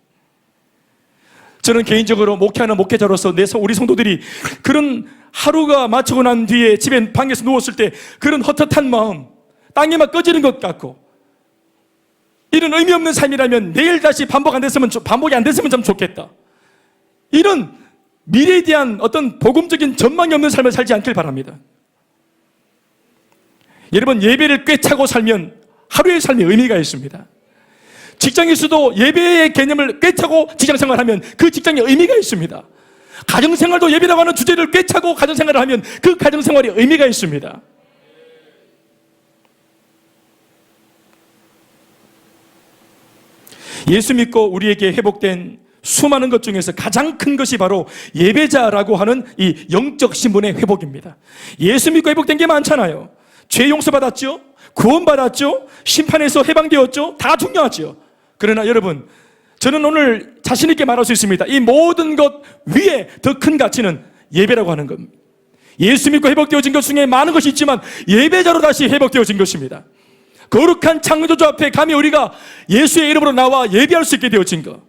저는 개인적으로 목회하는 목회자로서 우리 성도들이 그런 하루가 마치고 난 뒤에 집에 방에서 누웠을 때 그런 헛헛한 마음, 땅이 막 꺼지는 것 같고 이런 의미 없는 삶이라면 내일 다시 반복이 안 됐으면 좀 좋겠다. 이런 미래에 대한 어떤 복음적인 전망이 없는 삶을 살지 않길 바랍니다. 여러분, 예배를 꿰차고 살면 하루의 삶에 의미가 있습니다. 직장에서도 예배의 개념을 꿰차고 직장생활을 하면 그 직장에 의미가 있습니다. 가정생활도 예배라고 하는 주제를 꿰차고 가정생활을 하면 그 가정생활에 의미가 있습니다. 예수 믿고 우리에게 회복된 수많은 것 중에서 가장 큰 것이 바로 예배자라고 하는 이 영적 신분의 회복입니다. 예수 믿고 회복된 게 많잖아요. 죄 용서받았죠? 구원받았죠? 심판에서 해방되었죠? 다 중요하죠. 그러나 여러분, 저는 오늘 자신 있게 말할 수 있습니다. 이 모든 것 위에 더 큰 가치는 예배라고 하는 겁니다. 예수 믿고 회복되어진 것 중에 많은 것이 있지만 예배자로 다시 회복되어진 것입니다. 거룩한 창조주 앞에 감히 우리가 예수의 이름으로 나와 예배할 수 있게 되어진 것,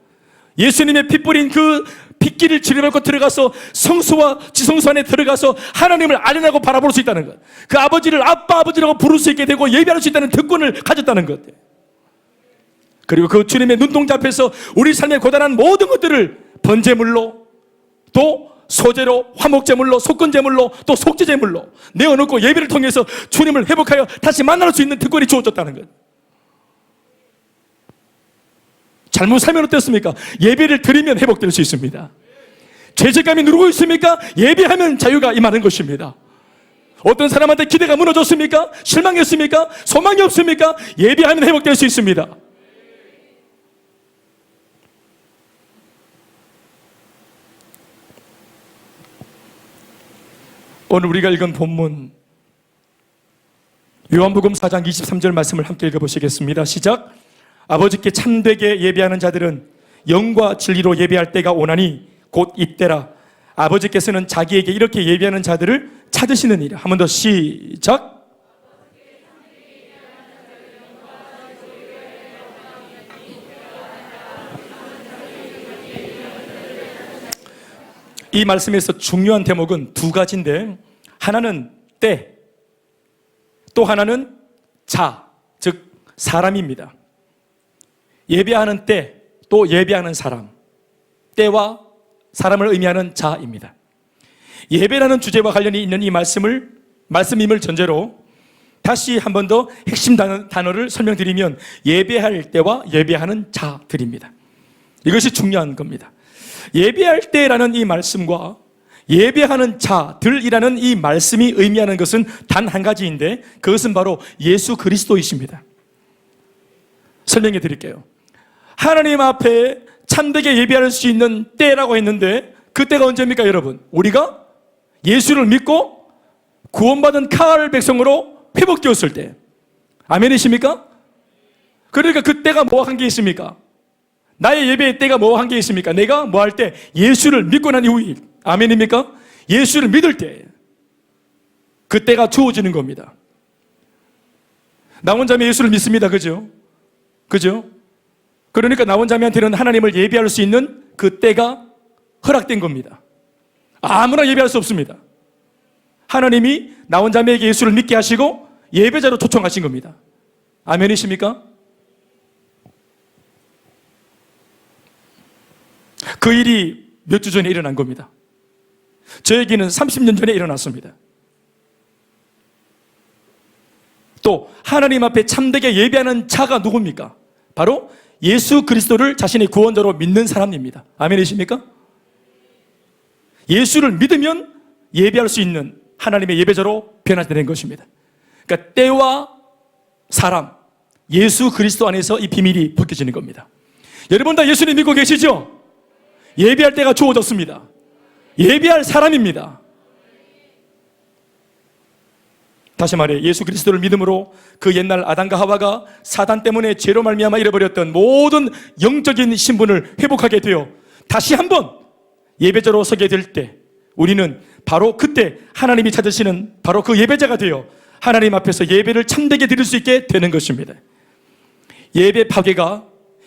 예수님의 피 뿌린 그 핏길을 지르밟고 들어가서 성소와 지성소 안에 들어가서 하나님을 아련하고 바라볼 수 있다는 것, 그 아버지를 아버지라고 부를 수 있게 되고 예배할 수 있다는 특권을 가졌다는 것, 그리고 그 주님의 눈동자 앞에서 우리 삶에 고단한 모든 것들을 번제물로 또 소제로, 화목제물로, 속건제물로, 또 속죄제물로 내어놓고 예배를 통해서 주님을 회복하여 다시 만날 수 있는 특권이 주어졌다는 것. 잘못 살면 어떻습니까? 예배를 드리면 회복될 수 있습니다. 죄책감이 누르고 있습니까? 예배하면 자유가 임하는 것입니다. 어떤 사람한테 기대가 무너졌습니까? 실망했습니까? 소망이 없습니까? 예배하면 회복될 수 있습니다. 오늘 우리가 읽은 본문 요한복음 4장 23절 말씀을 함께 읽어보시겠습니다. 시작. 아버지께 참되게 예배하는 자들은 영과 진리로 예배할 때가 오나니 곧 이때라. 아버지께서는 자기에게 이렇게 예배하는 자들을 찾으시느니라. 한 번 더 시작. 이 말씀에서 중요한 대목은 두 가지인데, 하나는 때, 또 하나는 자, 즉 사람입니다. 예배하는 때, 또 예배하는 사람, 때와 사람을 의미하는 자입니다. 예배라는 주제와 관련이 있는 이 말씀임을 전제로 다시 한 번 더 핵심 단어를 설명드리면 예배할 때와 예배하는 자들입니다. 이것이 중요한 겁니다. 예배할 때라는 이 말씀과 예배하는 자들이라는 이 말씀이 의미하는 것은 단 한 가지인데 그것은 바로 예수 그리스도이십니다. 설명해 드릴게요. 하나님 앞에 참되게 예배할 수 있는 때라고 했는데 그 때가 언제입니까, 여러분? 우리가 예수를 믿고 구원받은 카알 백성으로 회복되었을 때. 아멘이십니까? 그러니까 그 때가 뭐와 관계 있습니까? 나의 예배의 때가 뭐 한 게 있습니까? 내가 뭐 할 때? 예수를 믿고 난 이후에. 아멘입니까? 예수를 믿을 때 그 때가 주어지는 겁니다. 나 혼자면 예수를 믿습니다. 그죠? 그죠? 그러니까 나 혼자면한테는 하나님을 예배할 수 있는 그 때가 허락된 겁니다. 아무나 예배할 수 없습니다. 하나님이 나 혼자매에게 예수를 믿게 하시고 예배자로 초청하신 겁니다. 아멘이십니까? 그 일이 몇 주 전에 일어난 겁니다. 저에게는 30년 전에 일어났습니다. 또 하나님 앞에 참되게 예배하는 자가 누굽니까? 바로 예수 그리스도를 자신의 구원자로 믿는 사람입니다. 아멘이십니까? 예수를 믿으면 예배할 수 있는 하나님의 예배자로 변화되는 것입니다. 그러니까 때와 사람, 예수 그리스도 안에서 이 비밀이 벗겨지는 겁니다. 여러분 다 예수님 믿고 계시죠? 예배할 때가 주어졌습니다. 예배할 사람입니다. 다시 말해 예수 그리스도를 믿음으로 그 옛날 아담과 하와가 사단 때문에 죄로 말미암아 잃어버렸던 모든 영적인 신분을 회복하게 되어 다시 한번 예배자로 서게 될 때 우리는 바로 그때 하나님이 찾으시는 바로 그 예배자가 되어 하나님 앞에서 예배를 참되게 드릴 수 있게 되는 것입니다. 예배 파괴가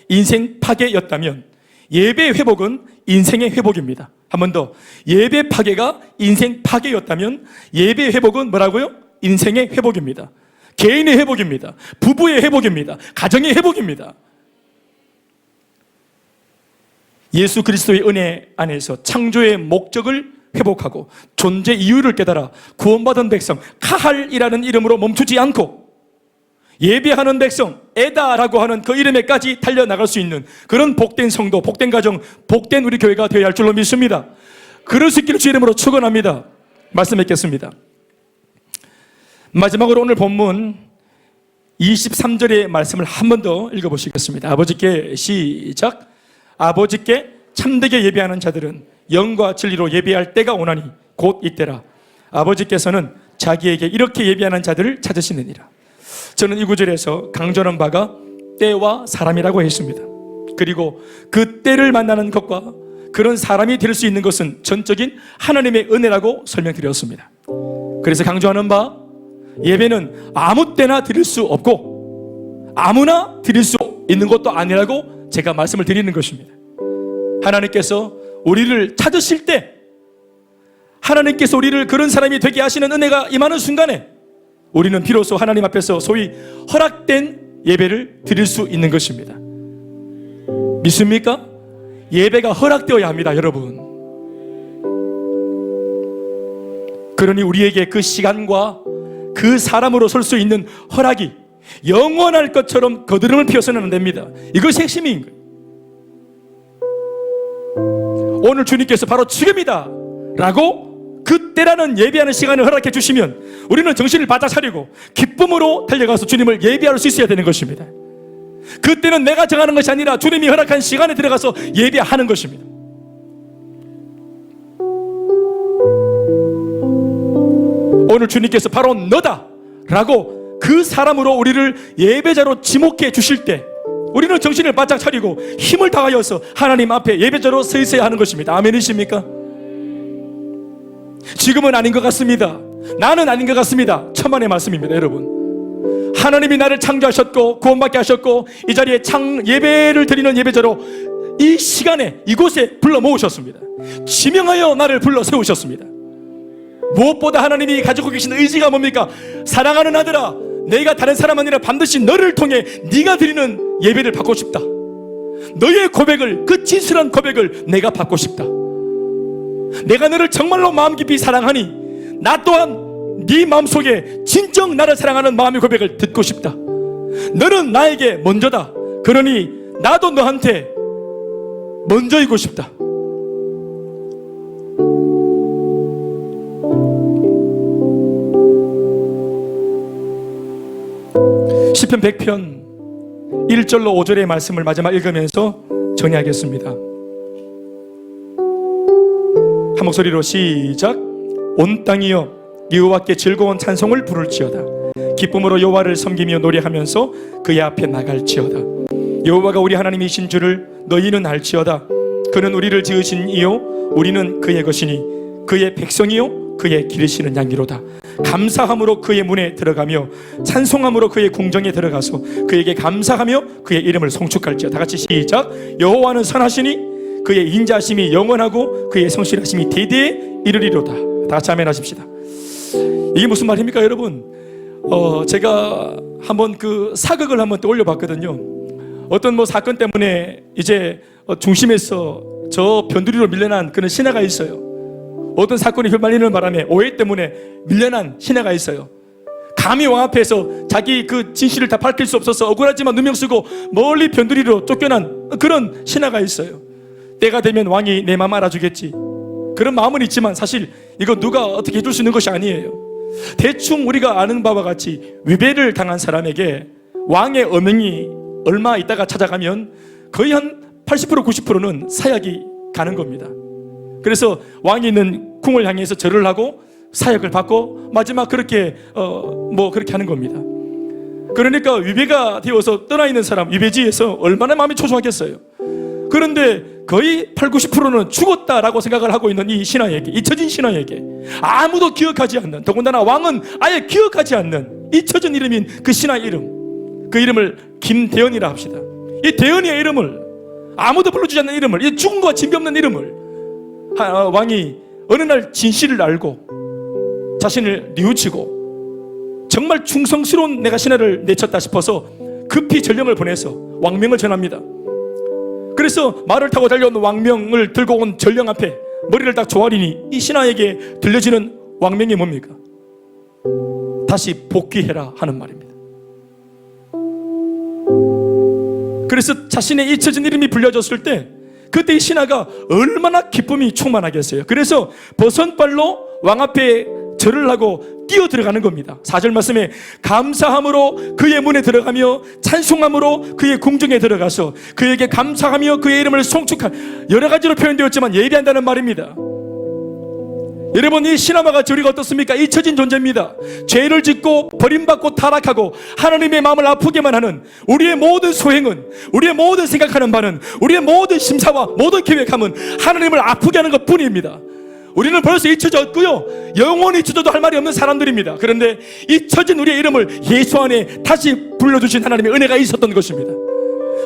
인생 파괴였다면 예배 회복은 인생의 회복입니다. 한 번 더, 예배 파괴가 인생 파괴였다면 예배 회복은 뭐라고요? 인생의 회복입니다. 개인의 회복입니다. 부부의 회복입니다. 가정의 회복입니다. 예수 그리스도의 은혜 안에서 창조의 목적을 회복하고 존재 이유를 깨달아 구원받은 백성 카할이라는 이름으로 멈추지 않고 예배하는 백성 에다라고 하는 그 이름에까지 달려나갈 수 있는 그런 복된 성도, 복된 가정, 복된 우리 교회가 되어야 할 줄로 믿습니다. 그럴 수 있기를 주 이름으로 축원합니다. 말씀 뵙겠습니다. 마지막으로 오늘 본문 23절의 말씀을 한 번 더 읽어보시겠습니다. 아버지께 시작. 아버지께 참되게 예배하는 자들은 영과 진리로 예배할 때가 오나니 곧 이때라. 아버지께서는 자기에게 이렇게 예배하는 자들을 찾으시느니라. 저는 이 구절에서 강조하는 바가 때와 사람이라고 했습니다. 그리고 그 때를 만나는 것과 그런 사람이 될 수 있는 것은 전적인 하나님의 은혜라고 설명드렸습니다. 그래서 강조하는 바 예배는 아무 때나 드릴 수 없고 아무나 드릴 수 있는 것도 아니라고 제가 말씀을 드리는 것입니다. 하나님께서 우리를 찾으실 때 하나님께서 우리를 그런 사람이 되게 하시는 은혜가 임하는 순간에 우리는 비로소 하나님 앞에서 소위 허락된 예배를 드릴 수 있는 것입니다. 믿습니까? 예배가 허락되어야 합니다, 여러분. 그러니 우리에게 그 시간과 그 사람으로 설 수 있는 허락이 영원할 것처럼 거드름을 피워서는 안 됩니다. 이것이 핵심인 거예요. 오늘 주님께서 바로 지금이다 라고 그때라는 예배하는 시간을 허락해 주시면 우리는 정신을 바짝 차리고 기쁨으로 달려가서 주님을 예배할 수 있어야 되는 것입니다. 그때는 내가 정하는 것이 아니라 주님이 허락한 시간에 들어가서 예배하는 것입니다. 오늘 주님께서 바로 너다 라고 그 사람으로 우리를 예배자로 지목해 주실 때 우리는 정신을 바짝 차리고 힘을 다하여서 하나님 앞에 예배자로 서 있어야 하는 것입니다. 아멘이십니까? 지금은 아닌 것 같습니다. 나는 아닌 것 같습니다. 천만의 말씀입니다, 여러분. 하나님이 나를 창조하셨고 구원받게 하셨고 이 자리에 예배를 드리는 예배자로 이 시간에 이곳에 불러 모으셨습니다. 지명하여 나를 불러 세우셨습니다. 무엇보다 하나님이 가지고 계신 의지가 뭡니까? 사랑하는 아들아, 내가 다른 사람 아니라 반드시 너를 통해 네가 드리는 예배를 받고 싶다. 너의 고백을, 그 진실한 고백을 내가 받고 싶다. 내가 너를 정말로 마음 깊이 사랑하니 나 또한 네 마음속에 진정 나를 사랑하는 마음의 고백을 듣고 싶다. 너는 나에게 먼저다. 그러니 나도 너한테 먼저이고 싶다. 시편 100편 1절로 5절의 말씀을 마지막 읽으면서 정리하겠습니다. 한 목소리로 시작. 온 땅이여 여호와께 즐거운 찬송을 부를지어다. 기쁨으로 여호와를 섬기며 노래하면서 그의 앞에 나갈지어다. 여호와가 우리 하나님이신 줄을 너희는 알지어다. 그는 우리를 지으신 이요 우리는 그의 것이니 그의 백성이요 그의 기르시는 양이로다. 감사함으로 그의 문에 들어가며 찬송함으로 그의 궁정에 들어가서 그에게 감사하며 그의 이름을 송축할지어다. 다 같이 시작. 여호와는 선하시니 그의 인자하심이 영원하고 그의 성실하심이 대대에 이르리로다. 다 같이 아멘 하십시다. 이게 무슨 말입니까 여러분? 제가 한번 그 사극을 한번 또 올려봤거든요. 어떤 뭐 사건 때문에 이제 중심에서 저 변두리로 밀려난 그런 신하가 있어요. 어떤 사건이 휘말리는 바람에 오해 때문에 밀려난 신하가 있어요. 감히 왕 앞에서 자기 그 진실을 다 밝힐 수 없어서 억울하지만 누명 쓰고 멀리 변두리로 쫓겨난 그런 신하가 있어요. 때가 되면 왕이 내 마음 알아주겠지, 그런 마음은 있지만 사실 이거 누가 어떻게 해줄 수 있는 것이 아니에요. 대충 우리가 아는 바와 같이 위배를 당한 사람에게 왕의 어명이 얼마 있다가 찾아가면 거의 한 80% 90%는 사약이 가는 겁니다. 그래서 왕이 있는 궁을 향해서 절을 하고 사약을 받고 마지막 그렇게 그렇게 하는 겁니다. 그러니까 위배가 되어서 떠나 있는 사람, 위배지에서 얼마나 마음이 초조하겠어요. 그런데 거의 8, 90%는 죽었다라고 생각을 하고 있는 이 신하에게, 잊혀진 신하에게, 아무도 기억하지 않는, 더군다나 왕은 아예 기억하지 않는 잊혀진 이름인 그 신하의 이름, 그 이름을 김대현이라 합시다. 이 대현이의 이름을, 아무도 불러주지 않는 이름을, 이 죽은 것과 진비 없는 이름을 왕이 어느 날 진실을 알고 자신을 뉘우치고 정말 충성스러운 내가 신하를 내쳤다 싶어서 급히 전령을 보내서 왕명을 전합니다. 그래서 말을 타고 달려온 왕명을 들고 온 전령 앞에 머리를 딱 조아리니 이 신하에게 들려지는 왕명이 뭡니까? 다시 복귀해라 하는 말입니다. 그래서 자신의 잊혀진 이름이 불려졌을 때 그때 이 신하가 얼마나 기쁨이 충만하겠어요. 그래서 버선발로 왕 앞에 절을 하고 뛰어 들어가는 겁니다. 4절 말씀에 감사함으로 그의 문에 들어가며 찬송함으로 그의 궁정에 들어가서 그에게 감사하며 그의 이름을 송축한, 여러 가지로 표현되었지만 예배한다는 말입니다. 여러분, 이 신하와 같이 우리가 어떻습니까? 잊혀진 존재입니다. 죄를 짓고 버림받고 타락하고 하나님의 마음을 아프게만 하는 우리의 모든 소행은, 우리의 모든 생각하는 바는, 우리의 모든 심사와 모든 계획함은 하나님을 아프게 하는 것 뿐입니다. 우리는 벌써 잊혀졌고요, 영원히 잊혀져도 할 말이 없는 사람들입니다. 그런데 잊혀진 우리의 이름을 예수 안에 다시 불러주신 하나님의 은혜가 있었던 것입니다.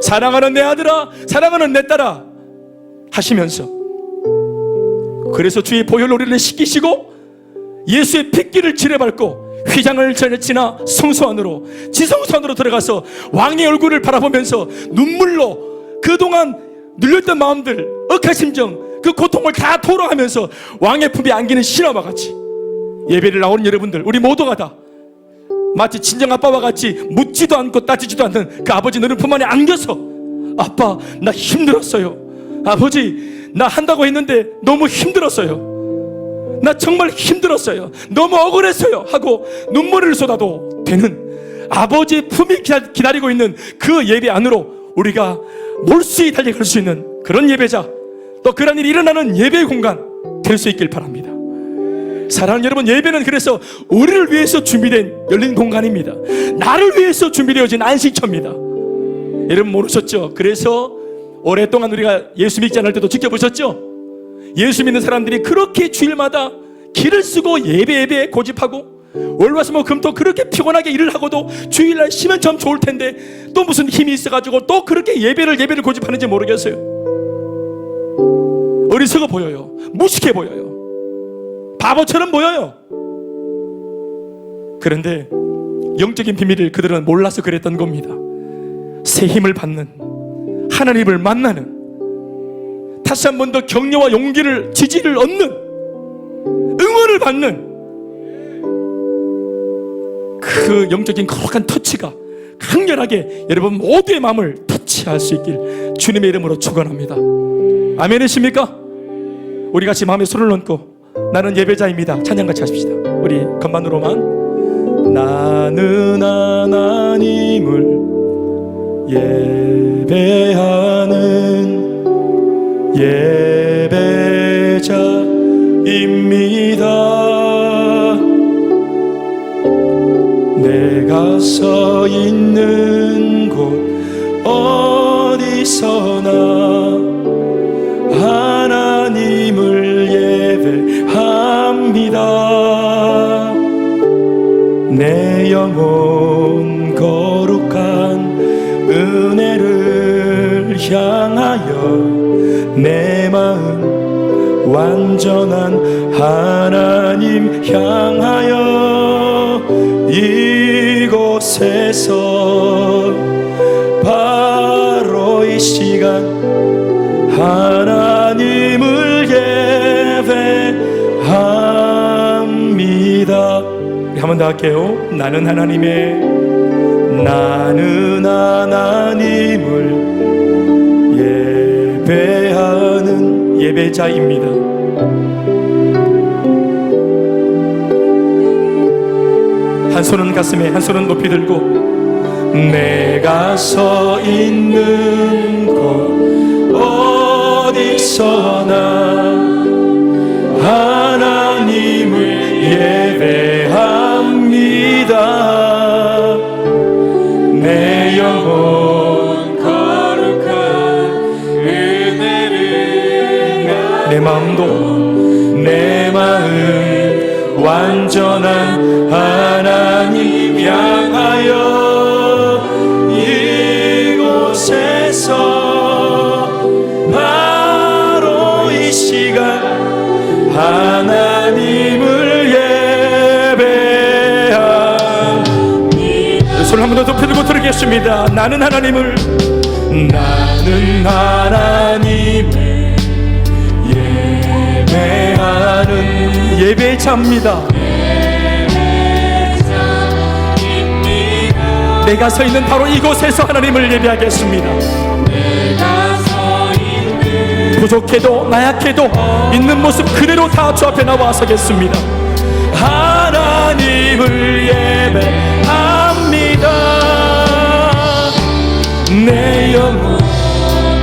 사랑하는 내 아들아, 사랑하는 내 딸아 하시면서, 그래서 주의 보혈로 우리를 씻기시고 예수의 핏기를 지뢰밟고 휘장을 지나 성소 안으로, 지성소 안으로 들어가서 왕의 얼굴을 바라보면서 눈물로 그동안 눌렸던 마음들, 억한 심정, 그 고통을 다 토로하면서 왕의 품에 안기는 신하와 같이 예배를 나오는 여러분들, 우리 모두가 다 마치 친정아빠와 같이 묻지도 않고 따지지도 않는 그 아버지 너는 품 안에 안겨서, 아빠 나 힘들었어요, 아버지 나 한다고 했는데 너무 힘들었어요, 나 정말 힘들었어요, 너무 억울했어요 하고 눈물을 쏟아도 되는 아버지의 품이 기다리고 있는 그 예배 안으로 우리가 몰수히 달려갈 수 있는 그런 예배자, 또 그런 일이 일어나는 예배 공간 될 수 있길 바랍니다. 사랑하는 여러분, 예배는 그래서 우리를 위해서 준비된 열린 공간입니다. 나를 위해서 준비되어진 안식처입니다. 여러분 모르셨죠? 그래서 오랫동안 우리가 예수 믿지 않을 때도 지켜보셨죠? 예수 믿는 사람들이 그렇게 주일마다 길을 쓰고 예배 고집하고 월화수목 금토 그렇게 피곤하게 일을 하고도 주일날 쉬면 참 좋을 텐데 또 무슨 힘이 있어가지고 또 그렇게 예배를 고집하는지 모르겠어요. 어리석어 보여요. 무식해 보여요. 바보처럼 보여요. 그런데 영적인 비밀을 그들은 몰라서 그랬던 겁니다. 새 힘을 받는, 하나님을 만나는, 다시 한 번 더 격려와 용기를, 지지를 얻는, 응원을 받는 그 영적인 거룩한 터치가 강렬하게 여러분 모두의 마음을 터치할 수 있길 주님의 이름으로 축원합니다. 아멘이십니까? 우리 같이 마음에 손을 얹고 나는 예배자입니다 찬양같이 하십시다. 우리 건반으로만. 나는 하나님을 예배하는 예배자입니다. 내가 서 있는 곳 어디서나 향하여 내 마음 완전한 하나님 향하여 이곳에서 바로 이 시간 하나님을 예배합니다. 우리 한 번 더 할게요. 나는 하나님을 예배하는 예배자입니다. 한 손은 가슴에 한 손은 높이 들고 내가 서 있는 곳 어디서나 하나님을 예배합니다. 내 영혼 거룩한 은혜를 내 마음도 내 마음 완전한 하나님 향하여 이곳에서 바로 이 시간 하나님을 예배합니다. 손 한 번 더 높여들고 들으겠습니다. 나는 하나님을 예배하는 예배자입니다. 내가 서 있는 바로 이곳에서 하나님을 예배하겠습니다. 부족해도 나약해도 있는 모습 그대로 다 주 앞에 나와 서겠습니다. 하나님을 예배합니다. 내 영혼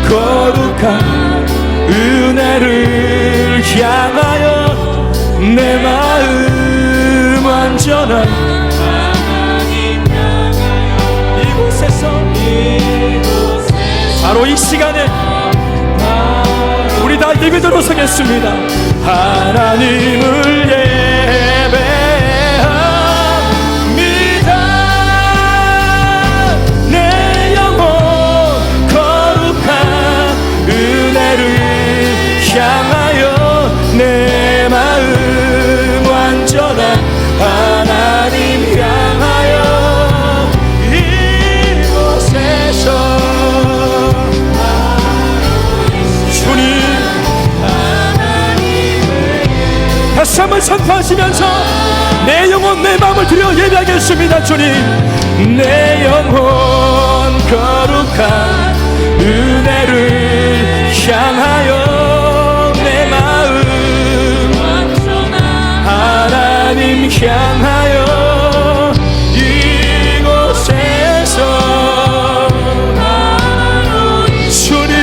거룩한 은혜를 향하여 내 마음 완전한 이곳에서 바로 이 시간에 우리 다 예배대로 서겠습니다. 하나님을 예배합니다. 내 영혼 거룩한 은혜를 향하여 내 마음 완전한 하나님 향하여 이곳에서 다시 한번 선포하시면서 내 영혼 내 마음을 드려 예배하겠습니다. 주님 내 영혼 거룩한 은혜를 향하여 내 마음 하나님 향하여 이곳에서 주님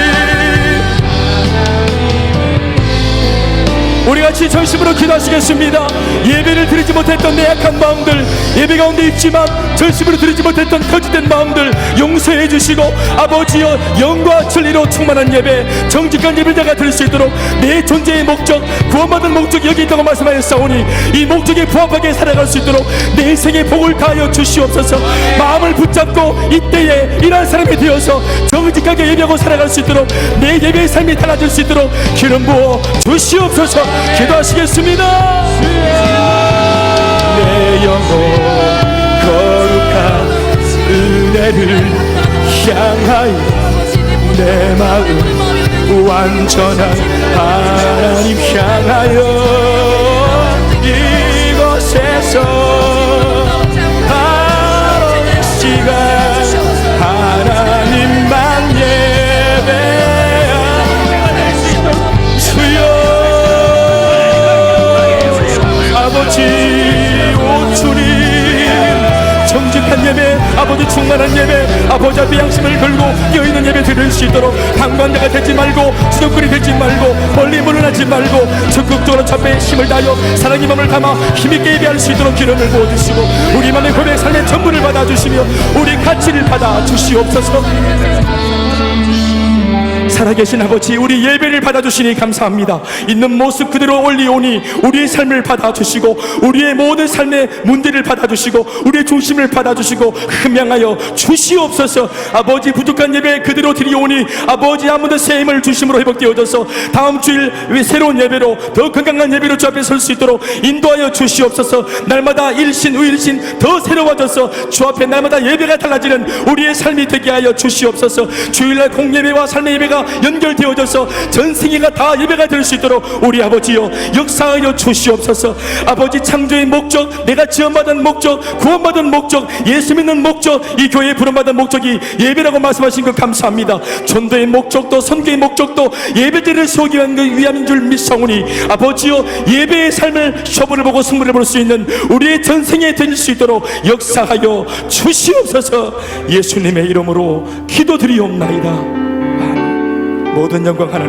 우리 같이 전심으로 기도하시겠습니다. 예배를 드리지 못했던 내 약한 마음들 예배 가운데 있지만 전심으로 드리지 못했던 거짓된 마음들 용서해 주시고 아버지여 영과 진리로 충만한 예배 정직한 예배자가 될 수 있도록 내 존재의 목적 구원받은 목적이 여기 있다고 말씀하였사오니 이 목적에 부합하게 살아갈 수 있도록 내 인생의 복을 다하여 주시옵소서. 마음을 붙잡고 이때에 이러한 사람이 되어서 정직하게 예배하고 살아갈 수 있도록 내 예배의 삶이 달라질 수 있도록 기름 부어 주시옵소서. 기도하시겠습니다. 내 영혼 거룩한 은혜를 향하여 내 마음 완전한 하나님 향하여 이곳에서 바로 이 시간 하나님만 예배하는 주여 아버지 오 주님 정직한 예배 아버지 충만한 예배 아버지 앞에 양심을 걸고 여있는 예배 드릴 수 있도록 방관자가 되지 말고 주접꾼이 되지 말고 멀리 물러나지 말고 적극적으로 잡배에 힘을 다하여 사랑의 마음을 담아 힘있게 예배할 수 있도록 기름을 부어주시고 우리 맘의 고백 삶의 전부를 받아주시며 우리 가치를 받아 주시옵소서. 살아계신 아버지, 우리 예배를 받아주시니 감사합니다. 있는 모습 그대로 올리오니 우리의 삶을 받아주시고 우리의 모든 삶의 문제를 받아주시고 우리의 중심을 받아주시고 흠양하여 주시옵소서. 아버지, 부족한 예배 그대로 드리오니 아버지, 아무도 새 힘을 주심으로 회복되어져서 다음 주일 새로운 예배로, 더 건강한 예배로 주 앞에 설 수 있도록 인도하여 주시옵소서. 날마다 일신 우일신 더 새로워져서 주 앞에 날마다 예배가 달라지는 우리의 삶이 되게 하여 주시옵소서. 주일날 공예배와 삶의 예배가 연결되어져서 전 세계가 다 예배가 될 수 있도록 우리 아버지여 역사하여 주시옵소서. 아버지, 창조의 목적, 내가 지원받은 목적, 구원받은 목적, 예수 믿는 목적, 이 교회에 부름받은 목적이 예배라고 말씀하신 것 감사합니다. 전도의 목적도 선교의 목적도 예배제를 세우기 위함인 줄 믿사오니 아버지여, 예배의 삶을 쇼부를 보고 승부를 볼 수 있는 우리의 전생에 될 수 있도록 역사하여 주시옵소서. 예수님의 이름으로 기도드리옵나이다. 아멘. 모든 영광 하나님